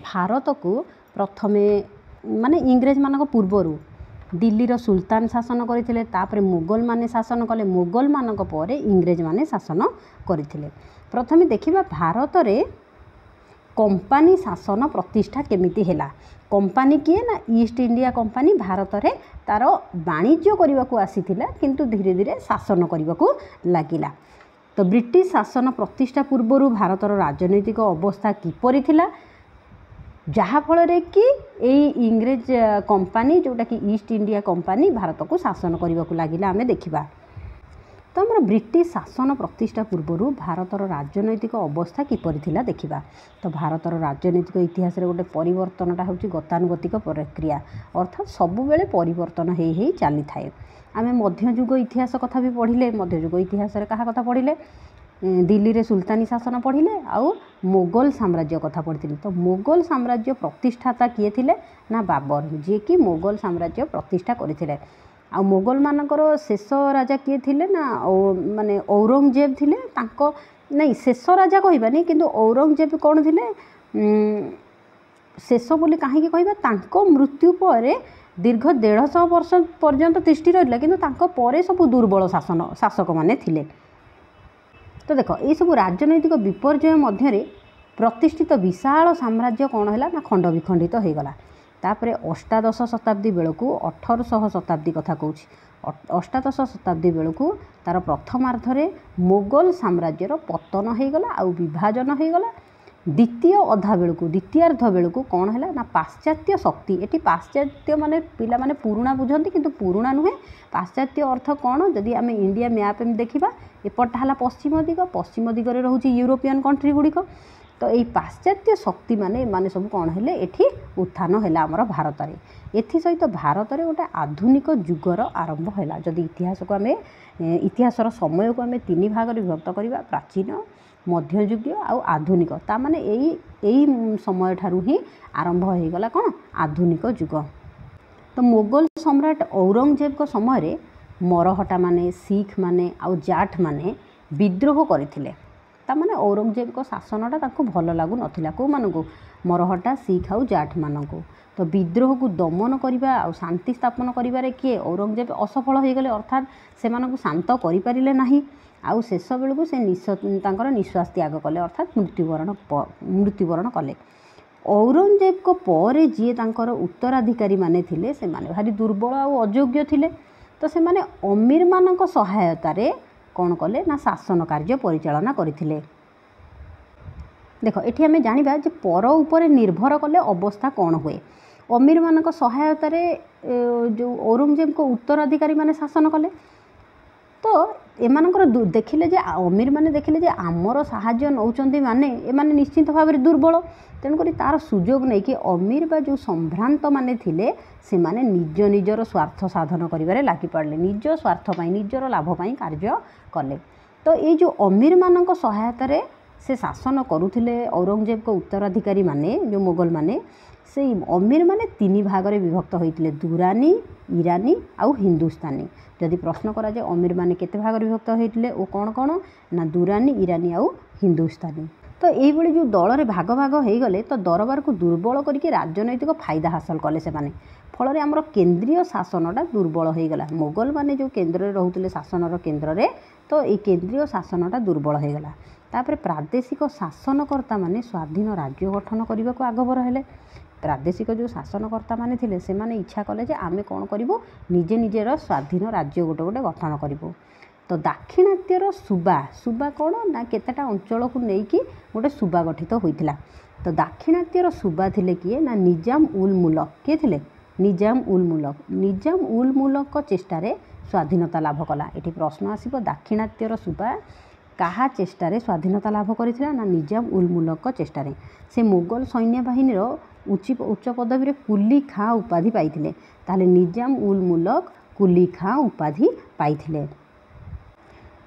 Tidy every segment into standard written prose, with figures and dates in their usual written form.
भारत को प्रथमे माने इंग्रेज मान पूर्वर दिल्लीर सुल्तान शासन करते तापर मुगल माने शासन कले मुगल मान पर इंग्रेज माने शासन करते। प्रथमे देखिबा भारत रे कंपानी शासन प्रतिष्ठा केमिति हैला। कंपानी किए ना ईस्ट इंडिया कंपानी भारत रे तार वाणिज्य करने को आसीथिला किंतु धीरे धीरे शासन करने को लागिला। तो ब्रिटिश शासन प्रतिष्ठा पूर्वर भारतर राजनैतिक अवस्था किपरि थिला जहाँ फल कि इंग्रेज कंपानी जोटा कि ईस्ट इंडिया कंपानी भारत को शासन करने को लगिला आमे देखिबा। तो आमर ब्रिटिश शासन प्रतिष्ठा पूर्वर भारतर राजनैतिक अवस्था किपरि थिला देखिबा। तो भारतर राजनैतिक इतिहास रे गोटे परिवर्तनटा होची गतानुगतिक प्रक्रिया अर्थात सबुबेले परिवर्तन हेई चली थाए। आमे मध्ययुग इतिहास कथा भी पढ़िले मध्ययुग इतिहास रे कहा कथा पढ़िले दिल्ली रे सुल्तानी शासन पढ़िले आउ मुगल साम्राज्य कथा पढ़िले। तो मुगल साम्राज्य प्रतिष्ठाता किए थिले ना बाबर जे कि मुगल साम्राज्य प्रतिष्ठा करथिले। आ मुगल मानकर शेष राजा किए थिले ना माने औरंगजेब थिले तांको नहीं शेष राजा कहबानी किंतु औरंगजेब कौन थिले शेष बोली कहीं कहबा तांको मृत्यु पर दीर्घ 150 वर्ष पर्यंत तिष्ठि रहिला किंतु तांको परे सब दुर्बल शासक माने थिले। तो देख ये सब राजनैतिक विपर्यय मध्य प्रतिष्ठित विशाल साम्राज्य कौन है ना खंड विखंडित हो गला। तापर अष्टादश शताब्दी बेलू 1800 शताब्दी कथा कहूँ अष्टादश शताब्दी बेलू तार प्रथमार्धरे मुगल साम्राज्यर पतन हो गला आउ विभाजन हो गला। द्वितीय अधा बेलू द्वितीयार्ध बेलू कौन है ना पाश्चात्य शक्ति ये पाश्चात्य माने पिला माने पुराणा बुझंती किंतु पुराणा नुहे पाश्चात्य अर्थ कौन जदि आम इंडिया मैप में देखा एपटा है पश्चिम दिगरे रोचे यूरोपियन कंट्री गुड़िक। तो यही पाश्चात्य शक्ति माने माने सब कौन है एठी उत्थान है आमर भारत में एथि सहित भारत में गोटे आधुनिक जुगर आरंभ है। जदि इतिहास को आम इतिहासर समय को आम तीन भाग विभक्त करवा प्राचीन मध्ययुगीय आउ आधुनिक ता माने यही समय ठारू ही आरंभ हो गला कौन आधुनिक जुग। तो मुगल सम्राट औरंगजेब को समय रे मरहटा माने सिख माने आउ जाट माने विद्रोह करथिले। ता माने औरंगजेब को शासनटा ताको भल लागु नथिला को मानकु मरहटा सिख आउ जाट मानकु। तो विद्रोह को दमन करबा आउ शांति स्थापन करिबारे किए औरंगजेब असफल हो गले अर्थात से मानकु शांत करि परिले नाही आउ शेष बेलू से निश्वास त्याग कले अर्थात मृत्युवरण कले। औरंगजेब को पर जी तांकर उत्तराधिकारी माने थिले से माने भारी दुर्बल आउ अयोग्य थिले। तो से माने अमीर मानक सहायता रे कौन कले ना शासन कार्य परिचालना करथिले। देख एठी आमे जानिबा जे पर उपरे निर्भर कले अवस्था कौन हुए। अमीर मानक सहायता रे जो औरंगजेब को उत्तराधिकारी माने शासन कले। तो एमानकर देखिले जे अमीर माने देखिले जे आमर साहाय्य नौचंदी माने एमाने निश्चित भाव में दुर्बल तेणुक तार सुजोग नहीं कि अमीर बा जो संभ्रांत माने थिले से माने निज निजर स्वार्थ साधन करिवारे लागि पड़ले निज स्वार्थ पाई निजर लाभ पाई कार्य कले। तो ये जो अमीर मानक सहायता रे से शासन करुथिले औरंगजेब को उत्तराधिकारी माने जो मुगल माने से अमीर माने तीन भाग में विभक्त होइतिले दुरानी ईरानी आउ हिंदुस्तानी। जदि प्रश्न करा जे अमीर माने केते भाग में विभक्त होइतिले ओ कौन कौन ना दुरानी ईरानी आउ हिंदुस्तानी। तो ये जो दल रे भाग भाग हो गले तो दरबार को दुर्बल करके राजनैतिक फायदा हासिल कले से माने फल आमर केन्द्रीय शासनटा दुर्बल हो गला। मुगल माने जो केन्द्र में रोते शासनर केन्द्र में तो ये केन्द्रीय शासनटा दुर्बल हो गला। तापर प्रादेशिक शासनकर्ता माने स्वाधीन राज्य गठन करने को आगभर हेले। प्रादेशिक जो शासनकर्ता माने थिले से माने इच्छा कले जे आमे कौन करिवो निजे निजेर स्वाधीन राज्य गोटे गोटे गठन करिवो। तो दाक्षिणात्यर सुबा कौन ना केतेटा अंचल को लेकिन गोटे सुबा गठित होइतिला। तो दाक्षिणात्यर सुबा थिले किए ना निजाम उल मुल्क किए थिले निजाम उल मुल्क चेष्टार स्वाधीनता लाभ कला। ये प्रश्न आसिबो दाक्षिणात्यर सुबा कहा चेष्टार स्वाधीनता लाभ करथिला ना निजाम उल मुल्क चेष्टार। से मुगल सैन्य बाहिनीर उच्च पदवी कुली खाँ उपाधि पाइथिले ताले निजाम उल मुल्क कुली खाँ उपाधि पाइथिले।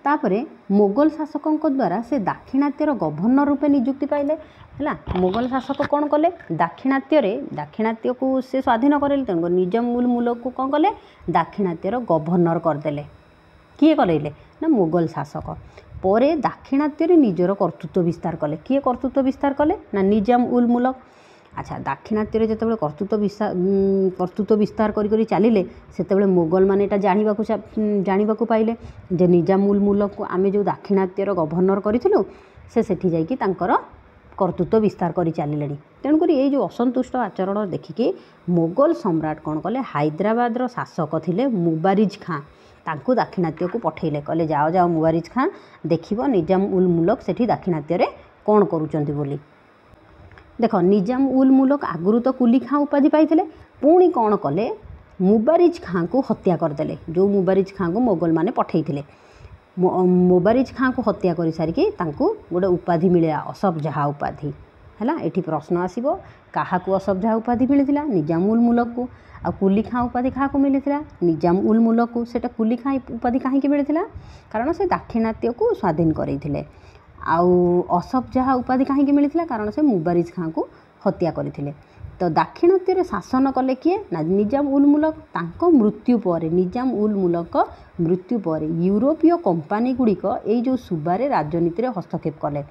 तापरे मुगल शासकों द्वारा से दाक्षिणात्यर गवर्नर रूपे नियुक्ति पाइले है। मुगल शासक कौन कले दाक्षिणात्य को से स्वाधीन करेले तेणु निजाम उल मुल्क को कौन कले दाक्षिणात्यर गवर्नर करदेले। किए करेले ना मुगल शासक परे दाक्षिणात्य निजर कर्तृत्व विस्तार कले। किए कर्तृत्व विस्तार कले ना निजाम उल मुल्क। अच्छा दाक्षिणात्य जितेबाला कर्तृत्व विस्तार करी चलिले से मोगल मैंने जाना पाइले जे निजाम उल मुल्क को आम जो दाक्षिणात्यर गवर्नर करूँ से जाकि कर्तृत्व विस्तार कर चलिले। तेणुक ये जो असंतुष्ट आचरण देखिकी मोगल सम्राट कौन कले हैदराबाद शासक थिले मुबारिज खां तांकु दाक्षिणात्य को पठेले कहले जाओ जाओ मुबारिज खां देखिबो निजाम उल मुल्क सेठी दाक्षिणात्य कौन करूचंती बोली। देख निजाम उल मुल्क आगुरी तो कुली खां उपाधि पाई पुणी कौन कले मुबारिज खां को हत्या करदे जो मुबारिज खां को मोगल माने पठेइथिले मुबारिज खां को हत्या कर सारिकी गोटे उपाधि मिले असफ जाहा उपाधि है। ये प्रश्न आसो क्या असफ जाहा उपाधि मिलता निजाम उल मुल्क को आ कुली खां उपाधि क्या मिलता निजाम उल मुल्क को सेटा कुली खां उपाधि कहीं मिलता कारण से दाक्षिणात्य को स्वाधीन करते आउ असफ जाहा उपाधि कहीं मिलता कारण से मुबारिज खां को हत्या करते। तो दाक्षिणात्य शासन कले किए ना निजाम उल मुल्क तांको मृत्यु पर निजाम उल मुल्क मृत्यु पर यूरोपीय कंपानी गुड़िक ये जो सुबारे राजनीति हस्तक्षेप कले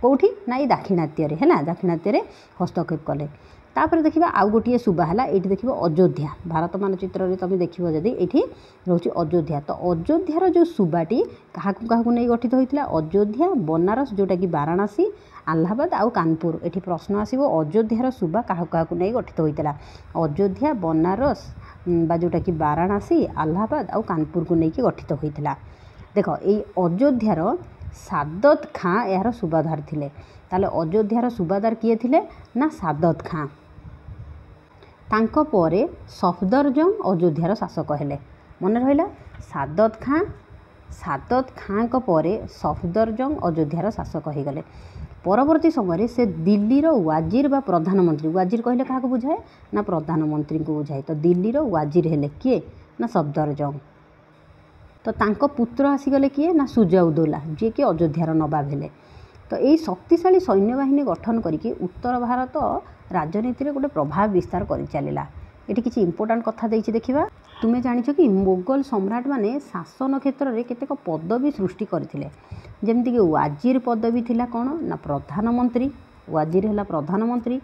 कौटी ना ये दाक्षिणात्य है दाक्षिणात्य हस्तक्षेप कले। तापर देखिए आउ गोटे सुबा है ये देखिए अयोध्या भारत मानचित्र में तुम देख जदि ये रोचे अयोध्या तो अयोध्यार जो सुबाटी क्या नहीं गठित होता अयोध्या बनारस जोटा कि वाराणसी आलाहाबाद आउ कानपुर। ये प्रश्न आसो अयोध्यार सुबा क्या नहीं गठित होता अयोध्या बनारस बा जोटा कि वाराणसी आलाहाबाद आउ कानपुर को लेकिन गठित होता। देख ये अयोध्यार सादत खां यार सुबादार थिले ताले अयोध्यार सुबादार किए थिले ना सादत खां तांको परे सफदरजंग अयोध्यार शासक हेले मन रहा सादत खां को परे सफदरजंग अयोध्यार शासक हो गले। परवर्ती समय से दिल्लीर वाजिर बा प्रधानमंत्री वाजिर कहले क्या बुझाए ना प्रधानमंत्री को बुझाए तो दिल्लीर वाजिर हेले किए ना सफदरजंग। तो तांको पुत्र आसीगले किए ना सुजाउद्दौला जी कि अयोध्यार नवाब हेले। तो यही शक्तिशाली सैन्य बाहिनी गठन करके उत्तर भारत राजनीति में गोटे प्रभाव विस्तार कर चलला। ये किसी इंपोर्टाट कथा देखा तुम्हें जानिछ कि मोगल सम्राट माने शासन क्षेत्र में केतेक पदवी सृष्टि करथिले जेमती कि वाजिर पदवी थिला कौन ना प्रधानमंत्री वाजिर है प्रधानमंत्री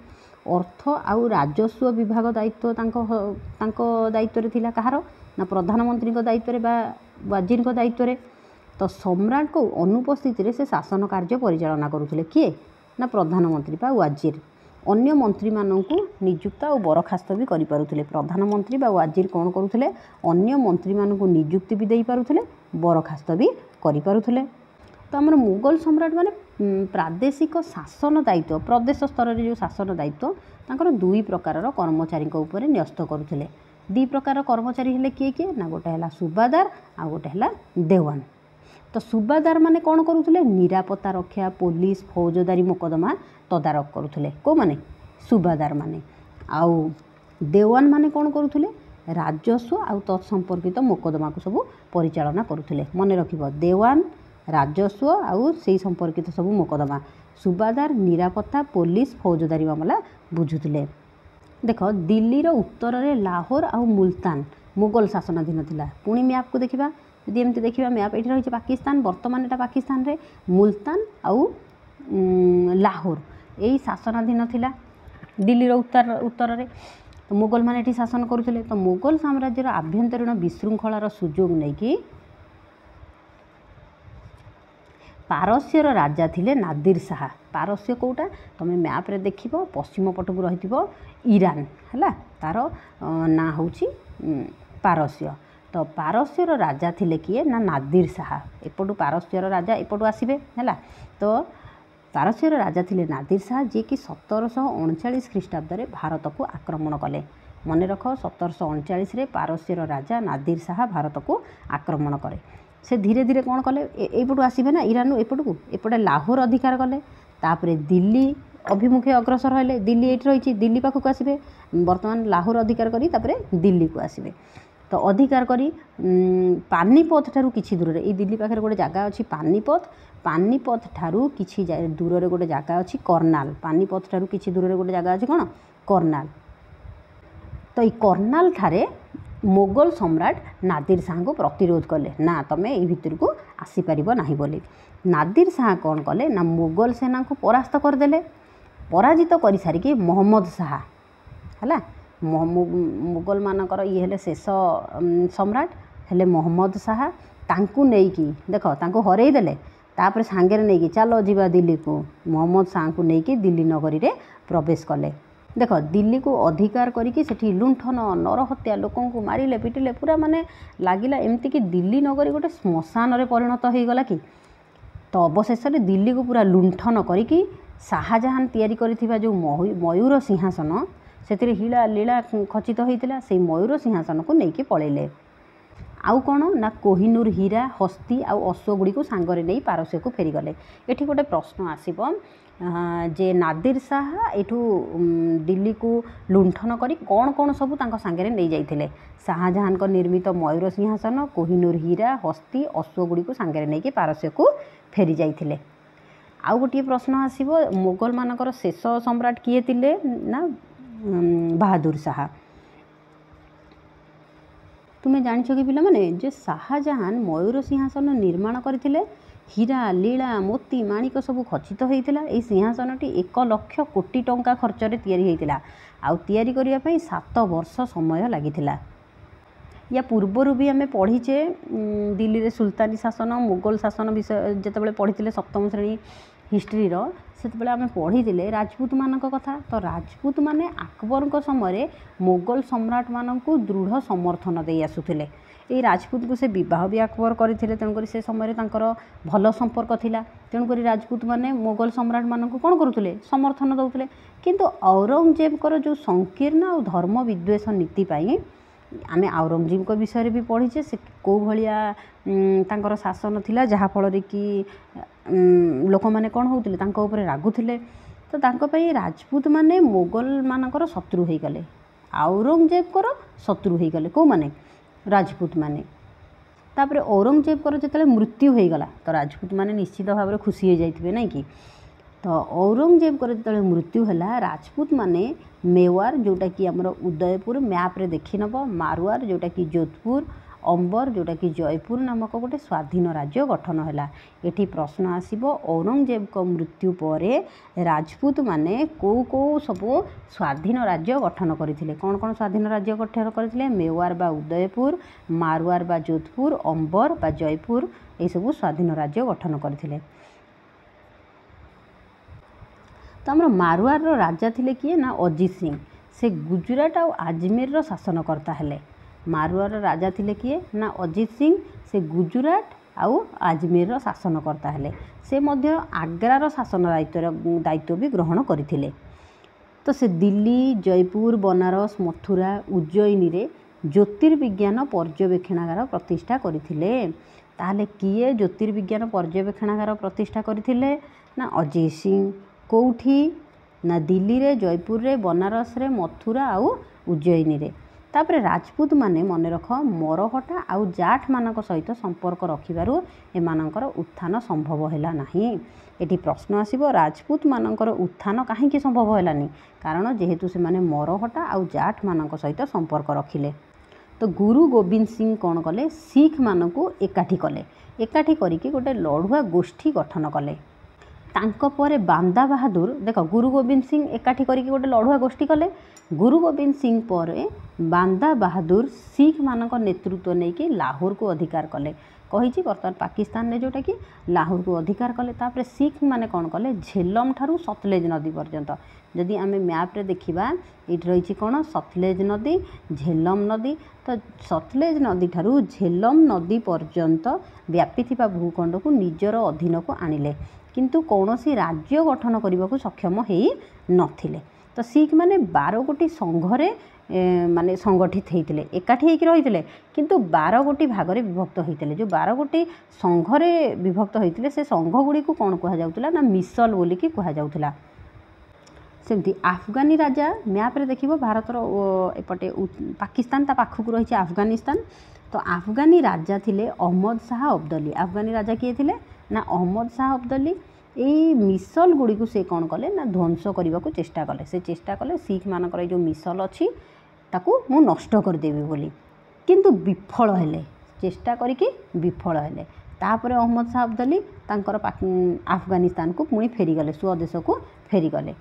अर्थ आउ राजस्व विभाग दायित्व तांको दायित्व थिला कहार ना प्रधानमंत्री दायित्व बा वाजिर दायित्व। तो सम्राट को अनुपस्थित से शासन कार्य परिचालना करुले किए ना प्रधानमंत्री बा वाजिर अन्य मंत्री मानू नियुक्त और बरखास्त भी करें प्रधानमंत्री बा वाजिर कौन करुले अन्य मंत्री मानू नियुक्ति भी दे पारुले बरखास्त भी करें। तो आम मुगल सम्राट माने प्रादेशिक शासन दायित्व प्रदेश स्तर में जो शासन दायित्व तांकर दुई प्रकार कर्मचारी उपर न्यस्त करुले। दी प्रकार कर्मचारी हेले किए ना गोटे है सुबादार आ गोटे है देवान। तो सुबादार माने कौन करुले निरापत्ता रक्षा पुलिस फौजदारी मोकदमा तदारक करुले को माने सुबादार माने आउ देवान माने कौन करुले राजस्व आउ तत्संपर्कित मोकदमा को सब परिचालना करुले। मन रखिब देवान राजस्व आउ से संपर्कित सब मोकदमा सुबादार निरापत्ता पुलिस फौजदारी मामला बुझुले। देख दिल्लीर उत्तर में लाहौर आउ मुल्तान मुगल शासनाधीन थिला। पुणी मैप को देखा यदि एमती देखा मैप ये रही पाकिस्तान बर्तमान यहाँ पाकिस्तान रे मुल्तान आउ लाहौर यही शासनाधीन थिला दिल्लीर उत्तर में। तो मुगल माने ये शासन करुले। तो मुगल साम्राज्यर आभ्यंतरीण विशृंखलार सुजोग नहीं कि पारस्यर राजा थिले नादिर शाह। पारस्य कोटा तुम मैप रे देख पश्चिम पट को रही ईरान है तार ना हूँ पारस्य। तो पारस्यर राजा थिले किए ना नादिर शाह एपटू पारस्यर राजा एपटू आसबे है। तो पारस्यर राजा थिले नादिर शाह जी कि 1739 ख्रीष्टाब्द भारत को आक्रमण कले। मन रख 1739 पारस्यर राजा नादिर शाह भारत को आक्रमण करे। से धीरे धीरे कौन कले एपटू आसबे ना ईरान एपटू एपटे लाहौर अधिकार कले तापरे दिल्ली अभिमुखे अग्रसर हेले दिल्ली ये रही दिल्ली पाखक आसबे बर्तमान लाहौर अधिकार करी तापरे दिल्ली को आसबे। तो अधिकार करी पानीपत ठारू किछि दूर रे दिल्ली पाखे गोटे जगह अच्छी पानीपत ठारू किछि दूर रे गोटे जगह अच्छी करनाल पानीपत ठारू किछि दूर रे गोटे जगह अच्छी कौन करनाल। तो ये करनाल ठारे मोगल सम्राट नादिर शाह को प्रतिरोध कले ना तमें ये भितर को आसीपर ना बोली। नादिर शाह कौन कले ना मोगल सेना को परास्त करदे पराजित कर सारिकी मोहम्मद शाह है मुगल मानकर ये हेले शेष सम्राट हेले मोहम्मद शाह तांकु नेकी देख तांकु हरई देले तापर सांगे नहीं चलो जीवा दिल्ली को मोहम्मद शाह को लेकिन दिल्ली नगरी रे प्रवेश कले देख दिल्ली को अधिकार करिकी सेठी लुंठन नरहत्या लोकन को मारिले पिटिले पूरा माने लागिला एमती कि दिल्ली नगरी गोटे श्मशान रे परिणत हो गला कि तो अवशेष दिल्ली को पूरा लुंठन करिकी शाहजहान तैयारी करिथिबा जो मयूर सिंहासन से हिला लीला खचित होता से मयूर सिंहासन को लेकिन पलैले आउ कौन ना कोहिनूर हीरा हस्ती आउ अश्वगुड़ी को सांगरे नहीं पारस्य को फेरीगले ये गोटे प्रश्न आसब जे नादिर शाह एठू दिल्ली को लुंठन करी कौन कौन सब तांको सांगरे नहीं जाइथिले शाहजहान को निर्मित मयूर सिंहासन कोहिनूर हीरा हस्ती अश्वगुड़ी को सांगरे नहीं पारस्य को फेरी जाइथिले आउ गोटे प्रश्न आसब मुगल मानकर शेष सम्राट किए थिले ना बहादुर शाह तुम्हें जानिछ कि पिला माने जे शाहजहान मयूर सिंहासन निर्माण करथिले हीरा लीला मोती माणिक सब खचित होता यह सिंहासनटी 1 लाख कोटी टंका खर्चरे तैयारी होता आउ तैयारी करिया पई 7 वर्ष समय लागिथिला या पूर्वर भी आम पढ़ीचे दिल्ली रे सुल्तानी शासन मुगल शासन विषय जिते पढ़ी सप्तम श्रेणी हिस्ट्री से आम पढ़ी राजपूत मान कथा तो राजपूत माने अकबर समय मुगल सम्राट मान दृढ़ समर्थन दे आसुले ये राजपूत को से विवाह भी अकबर करते तेणुक से समय भल संपर्क थिला तेणुक राजपूत माने मुगल सम्राट मान कौन करुले समर्थन दौले किंतु औरंगजेब जो संकीर्ण और धर्म विद्वेष नीति पाई आम औरंगजेब को विषय भी पढ़ीचे से कौ भाया तांकर शासन थिला जहाँ फल कि लोक मैंने कौन होते रागुले तो तांको राजपूत माने मुगल मानकर शत्रु हो गले औरंगजेब को शत्रु हो गले कौ माने राजपूत माने तापर औरंगजेब को जिते मृत्यु हो गला तो राजपूत माने निश्चित भाव में खुशी हो जाते नहीं कि तो औरंगजेब को जो मृत्यु है राजपूत माने मेवार जोटा कि आमर उदयपुर मैप रे देखी नब मारवार जोटा कि जोधपुर अंबर जोटा कि जयपुर नामक गोटे स्वाधीन राज्य गठन है ये प्रश्न आसब औरंगजेब को मृत्यु पर राजपूत माने को सब स्वाधीन राज्य गठन करते कौन कौन स्वाधीन राज्य गठन करते मेवार बा उदयपुर मारवार बा जोधपुर अंबर बा जयपुर ये सब स्वाधीन राज्य गठन करते तो आम मारवार राजा थिले किए ना अजीत सिंह से गुजरात और आजमेर रो शासनकर्ता हेले मारवार राजा थिले किए ना अजीत सिंह से गुजरात आउ आजमेर रो शासनकर्ता हेले से मध्य आग्रार शासन दायित्व भी ग्रहण करथिले तो से दिल्ली जयपुर बनारस मथुरा उज्जयिनी रे ज्योतिर्विज्ञान पर्यवेक्षणागार प्रतिष्ठा करथिले ताहले किए ज्योतिर्विज्ञान पर्यवेक्षणागार प्रतिष्ठा करथिले ना अजीत सिंह कौठी ना दिल्ली रे जयपुर रे बनारस रे मथुरा आउ उज्जयिनी रे तापरे राजपूत माने मन रख मरहटा आउ जाट मानक सहित संपर्क रखिबारु एमानकर उत्थान संभव हैला नाही एटी प्रश्न आसीबो राजपूत मानकर उत्थान काहेकि संभव हैलानी कारण जेहेतु से माने मरहटा आउ जाट मानक सहित संपर्क रखिले तो गुरु गोविंद सिंह कौन कले सिख मानकु एकाठी कले एकाठी करिकि गोटे लड़ुआ गोष्ठी गठन कले तांको परे बांदा बहादुर देख गुरु गोविंद सिंह एकाठी करिकि गोटे लड़ुआ गोष्ठी कले गुरु गोविंद सिंह परे बांदा बहादुर सिख मानक नेतृत्व नहीं कि लाहौर को अधिकार कले कही बर्तमान पाकिस्तान ने जोटा कि लाहौर को अधिकार कले तापर सिख माने कौन कले झेलम ठारू सतलेज नदी पर्यंत जदि आम मैप रे देखिबा ये रही कौन सतलेज नदी झेलम नदी तो सतलेज नदी ठारू झेलम नदी पर्यंत व्यापी भूखंड को निजर अधीन को आनिले किंतु कौनसी राज्य गठन करने को सक्षम हो नथिले तो सिख माने 12 गोटी संघरे माने संगठित होते एकाठी होकर रही किंतु 12 गोटी भागरे विभक्त होते जो 12 गोटी संघरे विभक्त होते से संघ गुड़ी को कौन कहुला ना मिसल बोलिकी कहुला सेमती आफगानी राजा मैप रे देखिबो भारतर एपटे पाकिस्तान ता पाखक रही अफगानिस्तान तो आफगानी राजा थिले अहमद शाह अब्दाली आफगानी राजा किए थिले ना अहमद शाह अब्दाली यही मिसल गुड़ी को से कौन कले ना ध्वंस करने को चेष्टा कले से चेष्टा कले सिख मानकर जो मिसल अच्छी ताकू मु नष्ट करदेवी बोली किंतु विफल हेले चेष्टा करिके विफल हेले तापर अहमद शाह अब्दाली तांकर अफगानिस्तान को पुणी फेरीगले स्वदेश को फेरीगले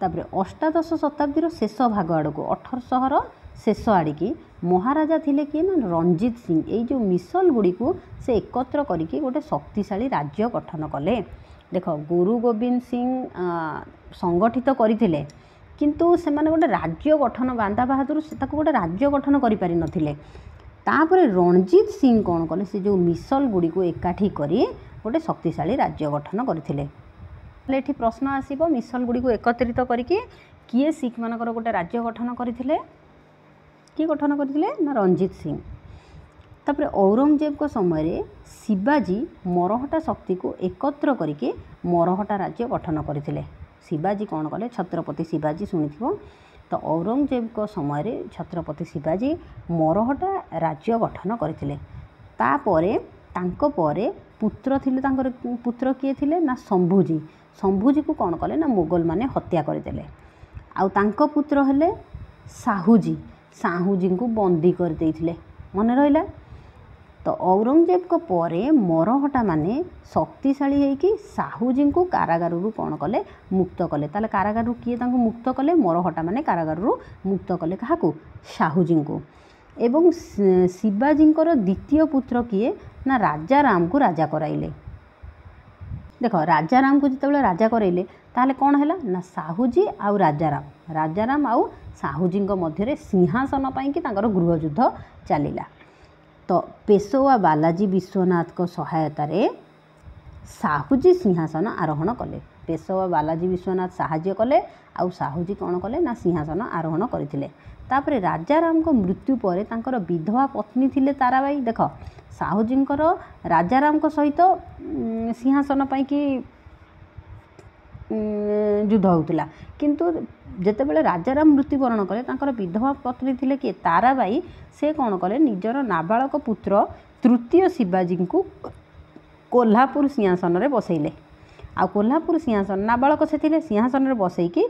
तापर अष्टादश शताब्दी शेष भाग आड़ को 1800 शेष आड़िकी महाराजा थिले किए ना रणजीत सिंह ये जो मिसल गुड़ी को से एकत्र करके गोटे शक्तिशाली राज्य गठन कले। देख गुरु गोविंद सिंह संगठित करथिले किंतु से माने गोटे राज्य गठन बांदा बहादुर से गोटे राज्य गठन करि पारि नथिले। तापर रणजीत सिंह कौन कले से जो मिसल गुड़ी को एकाठी करी गोटे शक्तिशाली राज्य गठन करथिले। ये प्रश्न आसीबो मिसल गुड़ी को एकत्रित करके किए सिख मानकर गोटे राज्य गठन करथिले किए गठन करथिले ना रणजीत सिंह। तापर औरंगजेब को समय शिवाजी मरहटा शक्ति को एकत्र करके मरहटा राज्य गठन करथिले। शिवाजी कौन कले छत्रपति शिवाजी शुणिथिबो। तो औरंगजेब को समय छत्रपति शिवाजी मरहटा राज्य गठन करथिले। तापरे तांको परे पुत्र थिले तांकर पुत्र किए थिले ना शंभुजी। शंभुजी को कौन कले ना मुगल माने हत्या करदेले। आउ तांको पुत्र हेले साहूजी। साहूजी को बंदी कर देइथिले मन रहिला। तो औरंगजेब को परे मरहटा माने शक्तिशाली होइकी साहूजी को कारागार कौन कले मुक्त कले। ताले कारागार किए तांको मुक्त कले मरहटा माने कारागार मुक्त कले काहाकू साहूजी को। एवं शिवाजी द्वितीय पुत्र किए ना राजा राम को राजा कराइले। देख राजा राम को जिते राजा कराइले ताले कौन है ना साहूजी आउ राजाराम आउ साहूजी मध्य सिंहासन पाई कि तांकर गृह युद्ध चलिला। तो पेशवा बालाजी विश्वनाथ को सहायतार साहूजी सिंहासन आरोहण कले। पेशवा बालाजी विश्वनाथ साहाय्य कले आउ साहूजी कौन कले ना सिंहासन आरोहण करथिले। तापरे राजा राम को मृत्यु पर तांकर विधवा पत्नी थिले ताराबाई। देख साहूजी राजा राम को सहित सिंहासन पाई कि युद्ध होता किंतु जेतेबेले राजाराम मृत्युवरण कले तांकर विधवा पत्नी थिले कि ताराबाई से कौन कले निजर नाबालक पुत्र तृतीय शिवाजी को कोल्हापुर सिंहासन रे बसैले। आ कोल्हापुर सिंहासन नाबालक से थिले सिंहासन रे बसैकी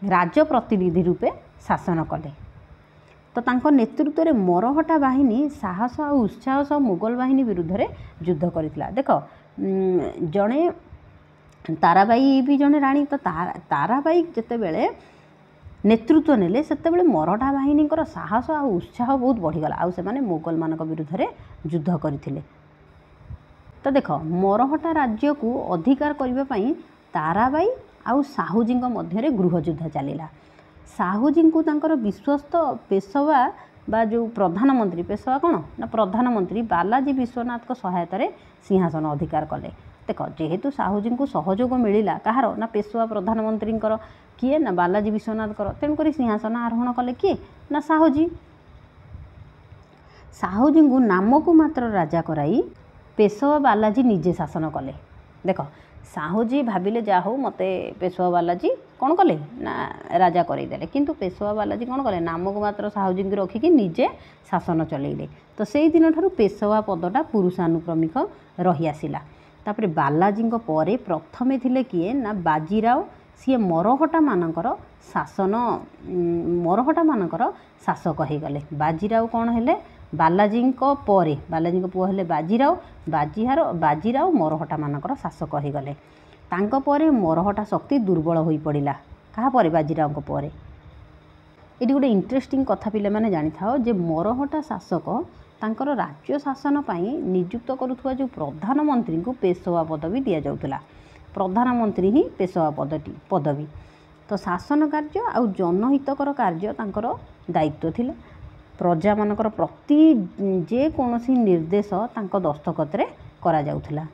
राजप्रतिनिधि रूपे शासन कले। तो तांको नेतृत्व रे मरहटा बाहिनी साहस और उत्साह सह मुगल बाहिनी विरुद्ध रे युद्ध करथिला। देख जड़े ताराबाई भी जड़े राणी। तो ताराबाई जितेबले नेतृत्व नेले सेतेबेले मरहटा बाहिनी साहस और उत्साह बहुत बढ़ीगला आउ से माने मुगल मान विरुद्ध रे युद्ध करथिले। तो देख मरहटा राज्य को अधिकार करने पाई ताराबाई आउ साहूजी मध्य गृह युद्ध चलिला। साहूजी को तांकर विश्वस्त पेशवा बा जो प्रधानमंत्री पेशवा कौन ना प्रधानमंत्री बालाजी विश्वनाथ को सहायतार सिंहासन अधिकार कले। देख जेहेतु साहूजी को सहयोग मिलला कहार ना पेशवा प्रधानमंत्री किए ना बालाजी विश्वनाथ तेणुक सिंहासन आरोहण कले किए ना साहूजी। साहूजी को नाम को मात्र राजा कराई पेशवा बालाजी निजे शासन कले। देख साहूजी भाविले जा हो मते पेशवा बालाजी कौन कले ना राजा करईदेले किंतु पेशवा बालाजी कौन कले नाम को मात्र साहूजी को रखिकी निजे शासन चलैले। तो से दिन ठारू पेशवा पदटा पुरुषानुक्रमिक रही आसिला। तापरे बालाजी परे प्रथमे थिले किए ना बाजीराव सी मरहटा मानकर शासक हो गले। बाजीराव कौन है बालाजी परे बालाजी पुओ हेले बाजीराव मरहटा मानकर शासक हो गले। तांको परे मरहटा शक्ति दुर्बल हो पड़ा क्या पर बाजीराव परे। ये गोटे इंटरेस्टिंग कथा पिले माने जानी थाओ जे मरहटा शासक तांकर राज्य शासन पाई नियुक्त करुवा जो प्रधानमंत्री को पेशवा पदवी दि जाउतला। प्रधानमंत्री ही पेशवा पदवी। तो शासन कार्य आउ जनहितकर कार्य तांकर दायित्व थिला। प्रजा मानकर प्रति जे कौनसी निर्देश तांको दस्तखत रे करा जाउथला।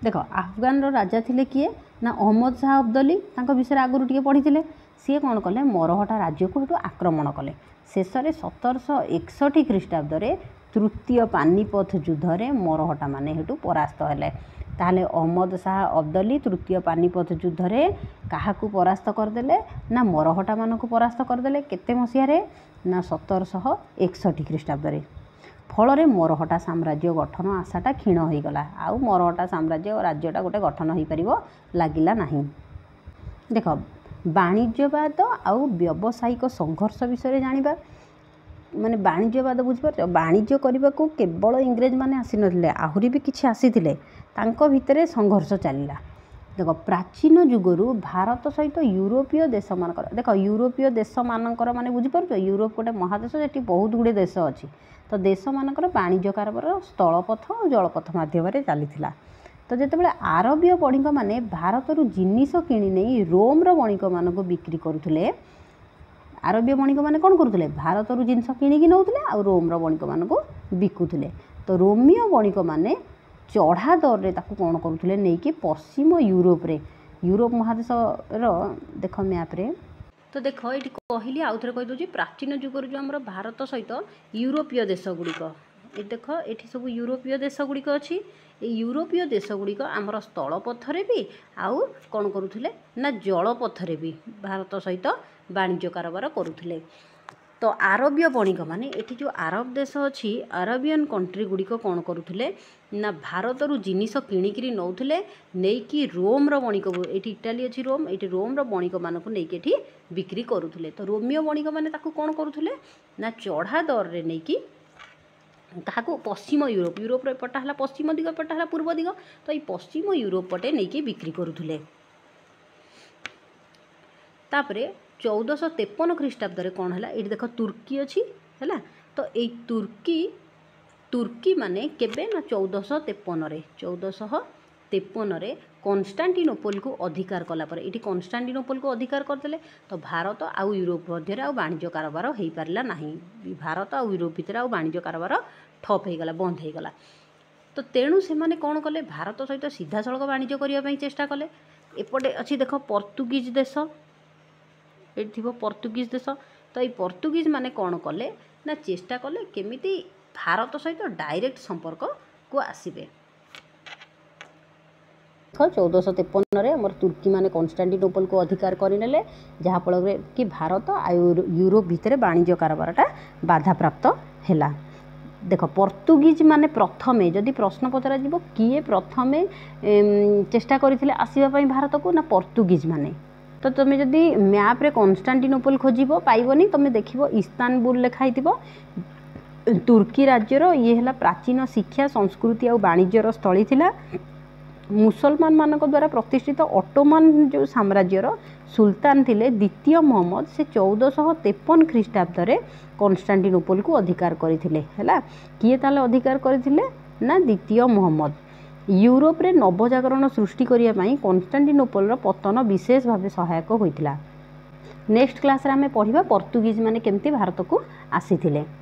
देख अफगान राजा थिले किए ना अहमद शाह अब्दाली तांको विषय आगुरी टिके पढ़ी सी कौन कले मरहटा राज्य को हेतु आक्रमण कले। शेष में 1761 ख्रीष्टाब्द तृतीय पानीपथ युद्ध में मरहटा माने हेतु परास्त हेले। ताहले अहमद शाह अब्दाली तृतीय पानीपथ युद्ध में क्या परास्त करदेले ना मरहटा मान को परास्त करदेले। केते मसीह ना 1761 ख्रीष्टाब्द। फल मरहटा साम्राज्य गठन आशाटा क्षीण हो गला। आउ मरहटा साम्राज्य राज्यटा गोटे गठन हो पार लगिला नहीं। देख वाणिज्यवाद आउ व्यावसायिक संघर्ष विषय जानिबा माने वाणिज्यवाद बुझिपार वाणिज्य करने को केवल इंग्रेज माने आसी नथिले आहुरी भी किछि आसीथिले तांको भितरे संघर्ष चलिला। देख प्राचीन जुगरू भारत सहित यूरोपीय देश मानकर देख यूरोपीय देश मानकर माने बुझीपार यूरोप गोटे महादेश जेटी बहुत गुड़े देश अच्छी तो देश मानकर वाणिज्य कारबार स्थलपथ और जलपथ मध्यम चली तो जितेबाला आरबीय बणिक मैंने भारत जिनिस कि रोम्र बणिक मान बिक्री करुले आरबीय बणिक मैंने कौन करुले भारत जिनस कि नौले आ रोम्र बणिक मान बिकुले तो रोमियो बणिक मैंने चढ़ा दर रे ताकू कौन करुले नहीं कि पश्चिम यूरोप महादेश देख मैप रे तो देख ये कहली आउ थे कहीदे प्राचीन जुगर जो आम भारत सहित यूरोपीय देश गुड़िक ये देख ये सब यूरोपीय देश गुड़िक अच्छी यूरोपीय देश गुड़िक आमर स्थलपथरे भी आउ कौन करुले ना जलपथरे भी भारत सहित वाणिज्य कारबार करुले तो आरबीय बणिक माने एठी जो आरब देश अच्छी आरबियन कंट्री गुड़िक कौन करुले ना भारत जिनिस किणिकी नौले नहीं कि रोम्र बणिक ये इटाली अच्छी रोम ये रोम्र बणिक मानक नहीं बिक्री करुले तो रोमियो बणिक मैंने कौन करुले ना चढ़ा दर रे नहीं कि ताकू पश्चिम यूरोप एपटा है पश्चिम दिग एपटा है पूर्व दिग तो ये पश्चिम यूरोप पटे नहीं बिक्री करुले तापरे 1453 ख्रीष्टाब्द कौन है ये देख तुर्की अच्छी है तो ये तुर्की माने केबे ना 1453 कन्स्टान्टिनोपल को अधिकार कलापर ये कन्स्टान्टिनोपल को अधिकार करते तो भारत आउ यूरोप मध्य आउ वाणिज्य कारबार हो पारा ना भारत आउ यूरोप भितर आउ वाणिज्य कारबार ठप होगला बंद होगला तो तेणु से माने कौन कले भारत सहित सीधा सड़क वाणिज्य करने चेष्टा कले एपटे अच्छी देख पोर्तुगीज देश ये पोर्तुगीज देश तो ये पोर्तुगीज माने कौन कले ना चेष्टा कले केमिति भारत सहित डायरेक्ट संपर्क को आसबे 1453 आम तुर्की माने कन्स्टान्टिनोपल को अधिकार करने जहाँफल कि भारत आ यूरोप भितर वाणिज्य कारबारटा बाधा प्राप्त है देख पोर्तुगीज माने प्रथमे जदि प्रश्न पचरा किए प्रथमे चेष्टा करथिले आसीबा भारत को ना पोर्तुगीज माने तो तुम जदि मैप रे कन्स्टान्टिनोपल खोजिबो पाइबनी तुम देखिबो इस्तानबुल लिखाई तुर्की राज्यर ये है प्राचीन शिक्षा संस्कृति और वाणिज्यर स्थली थिला मुसलमान मान द्वारा प्रतिष्ठित ऑटोमान जो साम्राज्यर सुल्तान थिले द्वितीय मोहम्मद से 1453 ख्रीष्टाब्द रे कन्स्टान्टिनोपल को अधिकार करथिले हैला किए ताले अधिकार करथिले ना द्वितीय मोहम्मद यूरोप रे नवजागरण सृष्टि करिया पई कन्स्टान्टिनोपल पतन विशेष भाव सहायक होइतिला नेक्स्ट क्लास रे आमे पढ़िबा पोर्तुगीज माने केमती भारत को आसीथिले।